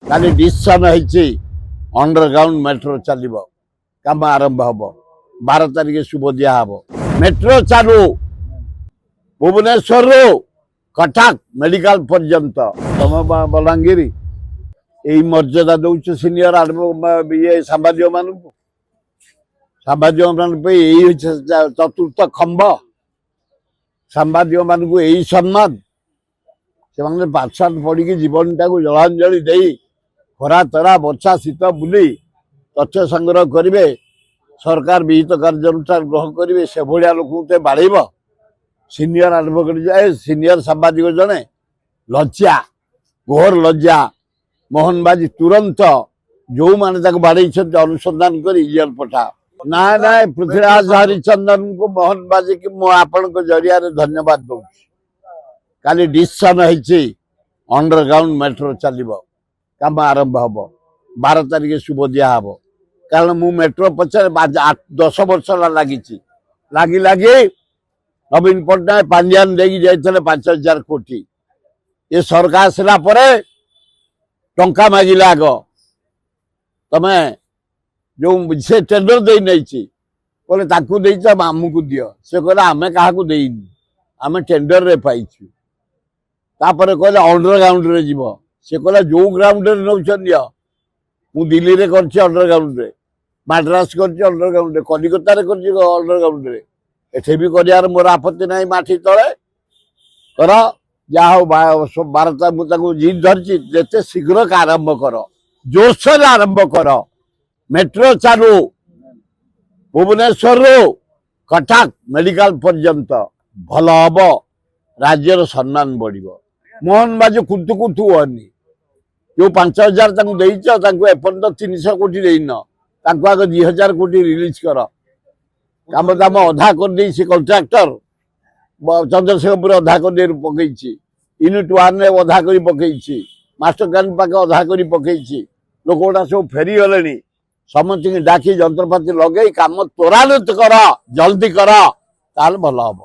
କାଲି ଡିସିସନ ହେଇଛି underground metro ଚାଲିବ, କାମ ଆରମ୍ଭ ହବ। 12 ତାରିଖ ଶୁଭ ଦିଆ ହବ। ମେଟ୍ରୋ ଚାଲୁ ଭୁବନେଶ୍ୱରରୁ କଟକ ମେଡିକାଲ ପର୍ଯ୍ୟନ୍ତ। ତମ ବଲାଙ୍ଗୀର ଏଇ ମର୍ଯ୍ୟାଦା ଦଉଛ ସିନିୟର ସାମ୍ବାଦିକ ମାନଙ୍କୁ। ସାମ୍ବାଦିକ ମାନଙ୍କ ପାଇଁ ଏଇ ଚତୁର୍ଥ ଖମ୍ବ, ସାମ୍ବାଦିକ ମାନଙ୍କୁ ଏଇ ସମ୍ମାନ। ସେମାନେ ପାଠଶାଠ ପଢିକି ଜୀବନଟାକୁ ଜଳାଞ୍ଜଳି ଦେଇ ଖରା ତରା ବର୍ଷା ଶୀତ ବୁଲି ତଥ୍ୟ ସଂଗ୍ରହ କରିବେ, ସରକାର ବିହିତ କାର୍ଯ୍ୟାନୁଷ୍ଠାନ ଗ୍ରହଣ କରିବେ। ସେଭଳିଆ ଲୋକଙ୍କୁ ବାଡ଼େଇବ। ସିନିୟର ଆଡଭୋକେଟ ସିନିୟର ସାମ୍ବାଦିକ ଜଣେ ଲଜ୍ଜା, ଘୋର ଲଜ୍ଜା। ମୋହନ ବାଜି ତୁରନ୍ତ ଯୋଉମାନେ ତାକୁ ବାଡ଼େଇଛନ୍ତି ଅନୁସନ୍ଧାନ କରି ଜେଲ ପଠା। ନାଇଁ ପୃଥ୍ୱୀରାଜ ହରିଚନ୍ଦନଙ୍କୁ ମୋହନ ବାଜିକି ମୁଁ ଆପଣଙ୍କ ଜରିଆରେ ଧନ୍ୟବାଦ ଦଉଛି। କାଲି ଡିସିସନ ହେଇଛି ଅଣ୍ଡରଗ୍ରାଉଣ୍ଡ ମେଟ୍ରୋ ଚାଲିବ, କାମ ଆରମ୍ଭ ହବ। 12 ତାରିଖ ଶୁଭ ଦିଆ ହବ। କାରଣ ମୁଁ ମେଟ୍ରୋ ପଛରେ 10 ବର୍ଷ ହେଲା ଲାଗିଛି। ଲାଗି ନବୀନ ପଟ୍ଟନାୟକ ପାଣ୍ଡିଆନ ଦେଇକି ଯାଇଥିଲେ 5,000 କୋଟି। ଏ ସରକାର ଆସିଲା ପରେ ଟଙ୍କା ମାଗିଲା। ଆଗ ତମେ ଯୋଉ ସେ ଟେଣ୍ଡର ଦେଇ ନେଇଛି, କହିଲେ ତାକୁ ଦେଇଛ ଆମକୁ ଦିଅ। ସେ କହିଲେ ଆମେ କାହାକୁ ଦେଇନି, ଆମେ ଟେଣ୍ଡରରେ ପାଇଛୁ। ତାପରେ କହିଲେ ଅଣ୍ଡରଗ୍ରାଉଣ୍ଡରେ ଯିବ। ସେ କହିଲା ଯୋଉ ଗ୍ରାଉଣ୍ଡରେ ନେଉଛନ୍ତି ଦିଅ। ମୁଁ ଦିଲ୍ଲୀରେ କରିଛି ଅଣ୍ଡରଗ୍ରାଉଣ୍ଡରେ, ମାଡ୍ରାସ କରିଛି ଅଣ୍ଡରଗ୍ରାଉଣ୍ଡରେ, କଲିକତାରେ କରିଛି ଅଣ୍ଡରଗ୍ରାଉଣ୍ଡରେ। ଏଠି ବି କରିବାର ମୋର ଆପତ୍ତି ନାହିଁ। ମାଟି ତଳେ କର, ଯାହା ହଉ 12ଟା ମୁଁ ତାକୁ ଜିଦ୍ ଧରିଛି। ଯେତେ ଶୀଘ୍ର ଆରମ୍ଭ କର, ଜୋରସୋରରେ ଆରମ୍ଭ କର। ମେଟ୍ରୋ ଚାଲୁ ଭୁବନେଶ୍ୱରରୁ କଟକ ମେଡିକାଲ ପର୍ଯ୍ୟନ୍ତ। ଭଲ ହବ, ରାଜ୍ୟର ସମ୍ମାନ ବଢିବ। ମୋହନ ବାଜୁ କୁତୁ ହୁଅନି। ଯୋଉ 5,000 ତାଙ୍କୁ ଦେଇଛ, ତାଙ୍କୁ ଏପର୍ଯ୍ୟନ୍ତ 300 କୋଟି ଦେଇନ। ତାଙ୍କୁ ଆଗ 2,000 କୋଟି ରିଲିଜ କର। କାମ ଦାମ ଅଧା କରିଦେଇଛି କଣ୍ଟ୍ରାକ୍ଟର। ଚନ୍ଦ୍ରଶେଖରପୁର ଅଧା କରି ପକେଇଛି, ୟୁନିଟ୍ 1ରେ ଅଧା କରି ପକେଇଛି, ମାଷ୍ଟର କ୍ୟାଣ୍ଟିନ ପାଖେ ଅଧା କରି ପକେଇଛି। ଲୋକଗୁଡା ସବୁ ଫେରିଗଲେଣି। ସମସ୍ତଙ୍କୁ ଡାକି ଯନ୍ତ୍ରପାତି ଲଗେଇ କାମ ତ୍ୱରାନ୍ୱିତ କର, ଜଲ୍ଦି କର, ତାହେଲେ ଭଲ ହବ।